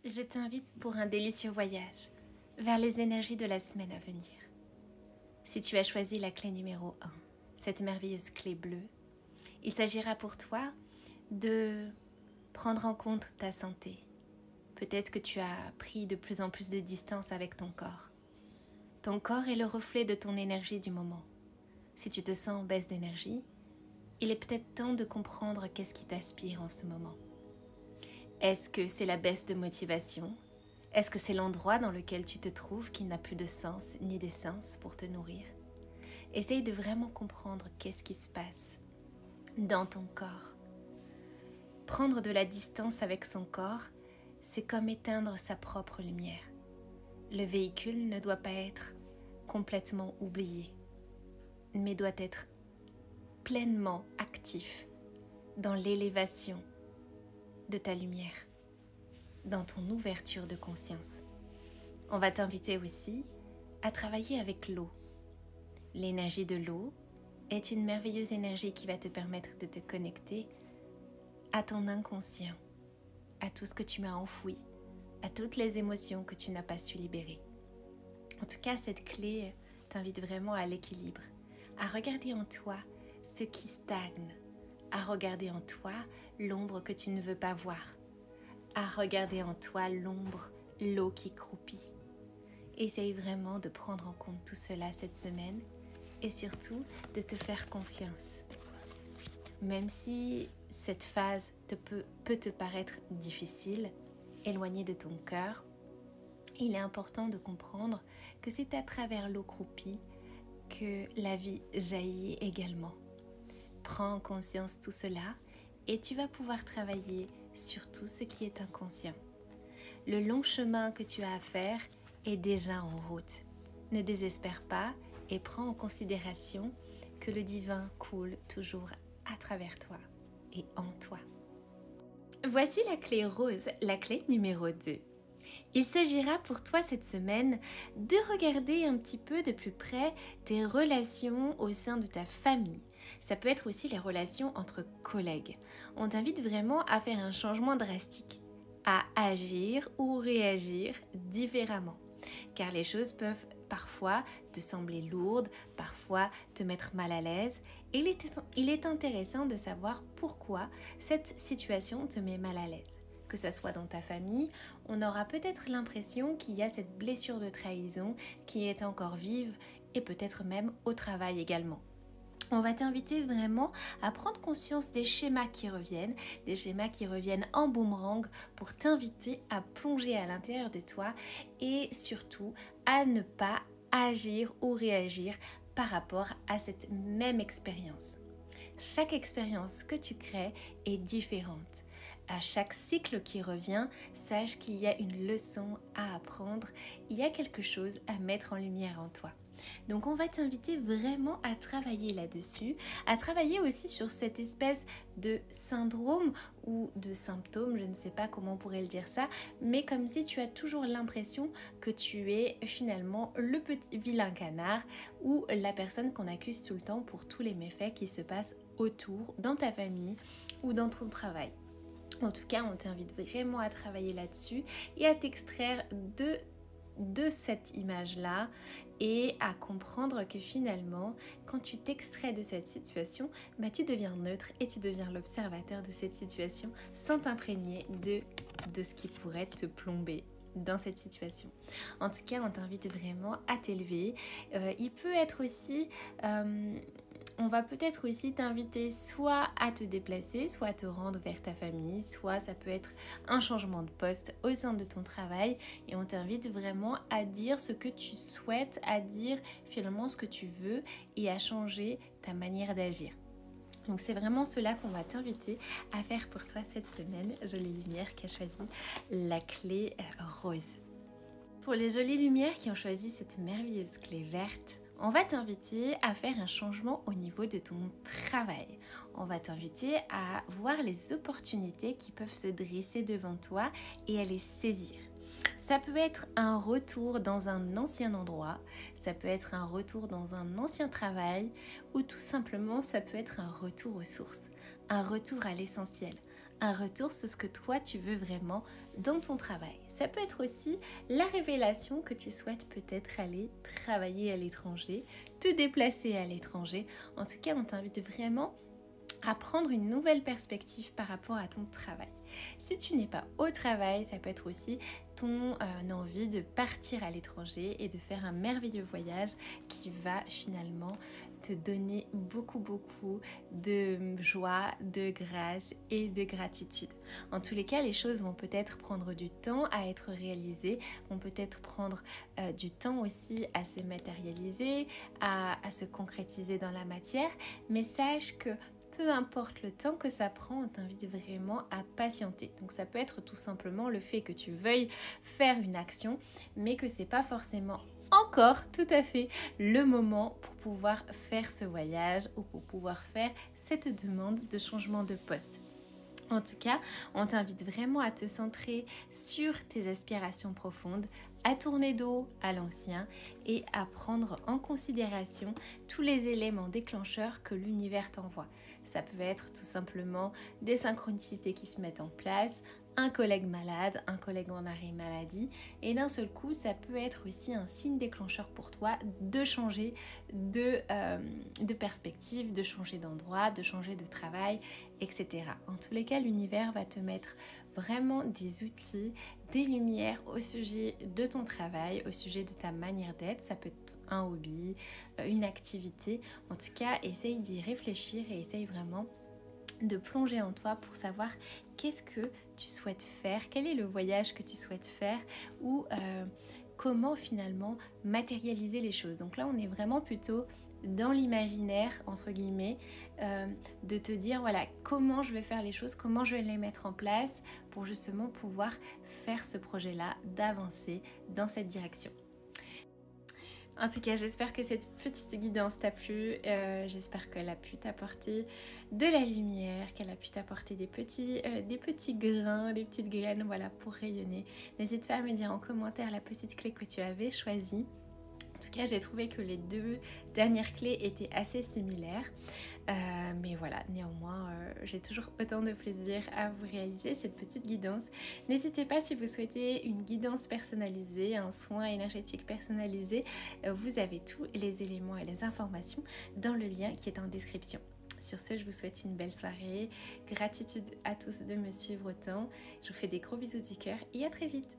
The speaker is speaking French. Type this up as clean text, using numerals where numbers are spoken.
Je t'invite pour un délicieux voyage vers les énergies de la semaine à venir. Si tu as choisi la clé numéro 1, cette merveilleuse clé bleue, il s'agira pour toi de prendre en compte ta santé. Peut-être que tu as pris de plus en plus de distance avec ton corps. Ton corps est le reflet de ton énergie du moment. Si tu te sens en baisse d'énergie, il est peut-être temps de comprendre qu'est-ce qui t'aspire en ce moment. Est-ce que c'est la baisse de motivation? Est-ce que c'est l'endroit dans lequel tu te trouves qui n'a plus de sens ni d'essence pour te nourrir? Essaye de vraiment comprendre qu'est-ce qui se passe dans ton corps. Prendre de la distance avec son corps, c'est comme éteindre sa propre lumière. Le véhicule ne doit pas être complètement oublié, mais doit être pleinement actif dans l'élévation de ta lumière, dans ton ouverture de conscience. On va t'inviter aussi à travailler avec l'eau. L'énergie de l'eau est une merveilleuse énergie qui va te permettre de te connecter à ton inconscient, à tout ce que tu as enfoui, à toutes les émotions que tu n'as pas su libérer. En tout cas, cette clé t'invite vraiment à l'équilibre, à regarder en toi ce qui stagne, à regarder en toi l'ombre que tu ne veux pas voir, à regarder en toi l'eau qui croupit. Essaye vraiment de prendre en compte tout cela cette semaine et surtout de te faire confiance. Même si cette phase peut te paraître difficile, éloignée de ton cœur, il est important de comprendre que c'est à travers l'eau croupie que la vie jaillit également. Prends en conscience tout cela et tu vas pouvoir travailler sur tout ce qui est inconscient. Le long chemin que tu as à faire est déjà en route. Ne désespère pas et prends en considération que le divin coule toujours à travers toi et en toi. Voici la clé rose, la clé numéro 2. Il s'agira pour toi cette semaine de regarder un petit peu de plus près tes relations au sein de ta famille. Ça peut être aussi les relations entre collègues. On t'invite vraiment à faire un changement drastique, à agir ou réagir différemment. Car les choses peuvent parfois te sembler lourdes, parfois te mettre mal à l'aise. Et il est intéressant de savoir pourquoi cette situation te met mal à l'aise. Que ça soit dans ta famille, on aura peut-être l'impression qu'il y a cette blessure de trahison qui est encore vive et peut-être même au travail également. On va t'inviter vraiment à prendre conscience des schémas qui reviennent en boomerang pour t'inviter à plonger à l'intérieur de toi et surtout à ne pas agir ou réagir par rapport à cette même expérience. Chaque expérience que tu crées est différente. À chaque cycle qui revient, sache qu'il y a une leçon à apprendre, il y a quelque chose à mettre en lumière en toi. Donc on va t'inviter vraiment à travailler là-dessus, à travailler aussi sur cette espèce de syndrome ou de symptôme, je ne sais pas comment on pourrait le dire ça, mais comme si tu as toujours l'impression que tu es finalement le petit vilain canard ou la personne qu'on accuse tout le temps pour tous les méfaits qui se passent autour, dans ta famille ou dans ton travail. En tout cas, on t'invite vraiment à travailler là-dessus et à t'extraire de cette image-là et à comprendre que finalement, quand tu t'extrais de cette situation, tu deviens neutre et tu deviens l'observateur de cette situation sans t'imprégner de ce qui pourrait te plomber dans cette situation. En tout cas, on t'invite vraiment à t'élever. Il peut être aussi... on va peut-être aussi t'inviter soit à te déplacer, soit à te rendre vers ta famille, soit ça peut être un changement de poste au sein de ton travail et on t'invite vraiment à dire ce que tu souhaites, à dire finalement ce que tu veux et à changer ta manière d'agir. Donc c'est vraiment cela qu'on va t'inviter à faire pour toi cette semaine. Jolie Lumière qui a choisi la clé rose. Pour les jolies lumières qui ont choisi cette merveilleuse clé verte, on va t'inviter à faire un changement au niveau de ton travail. On va t'inviter à voir les opportunités qui peuvent se dresser devant toi et à les saisir. Ça peut être un retour dans un ancien endroit, ça peut être un retour dans un ancien travail ou tout simplement ça peut être un retour aux sources, un retour à l'essentiel, un retour sur ce que toi tu veux vraiment dans ton travail. Ça peut être aussi la révélation que tu souhaites peut-être aller travailler à l'étranger, te déplacer à l'étranger. En tout cas, on t'invite vraiment à prendre une nouvelle perspective par rapport à ton travail. Si tu n'es pas au travail, ça peut être aussi ton envie de partir à l'étranger et de faire un merveilleux voyage qui va finalement te donner beaucoup de joie, de grâce et de gratitude. En tous les cas, les choses vont peut-être prendre du temps à être réalisées, vont peut-être prendre du temps aussi à se matérialiser, à se concrétiser dans la matière, mais sache que peu importe le temps que ça prend, on t'invite vraiment à patienter. Donc ça peut être tout simplement le fait que tu veuilles faire une action, mais que c'est pas forcément encore tout à fait le moment pour pouvoir faire ce voyage ou pour pouvoir faire cette demande de changement de poste. En tout cas, on t'invite vraiment à te centrer sur tes aspirations profondes, à tourner dos à l'ancien et à prendre en considération tous les éléments déclencheurs que l'univers t'envoie. Ça peut être tout simplement des synchronicités qui se mettent en place, un collègue malade, un collègue en arrêt maladie, et d'un seul coup, ça peut être aussi un signe déclencheur pour toi de changer de perspective, de changer d'endroit, de changer de travail, etc. En tous les cas, l'univers va te mettre vraiment des outils, des lumières au sujet de ton travail, au sujet de ta manière d'être. Ça peut être un hobby, une activité. En tout cas, essaye d'y réfléchir et essaye vraiment de plonger en toi pour savoir qu'est-ce que tu souhaites faire, quel est le voyage que tu souhaites faire ou comment finalement matérialiser les choses. Donc là, on est vraiment plutôt dans l'imaginaire, entre guillemets, de te dire voilà comment je vais faire les choses, comment je vais les mettre en place pour justement pouvoir faire ce projet-là, d'avancer dans cette direction. En tout cas, j'espère que cette petite guidance t'a plu, j'espère qu'elle a pu t'apporter de la lumière, qu'elle a pu t'apporter des petits grains, des petites graines, voilà, pour rayonner. N'hésite pas à me dire en commentaire la petite clé que tu avais choisie. En tout cas, j'ai trouvé que les deux dernières clés étaient assez similaires. Mais voilà, néanmoins, j'ai toujours autant de plaisir à vous réaliser cette petite guidance. N'hésitez pas si vous souhaitez une guidance personnalisée, un soin énergétique personnalisé. Vous avez tous les éléments et les informations dans le lien qui est en description. Sur ce, je vous souhaite une belle soirée. Gratitude à tous de me suivre autant. Je vous fais des gros bisous du cœur et à très vite.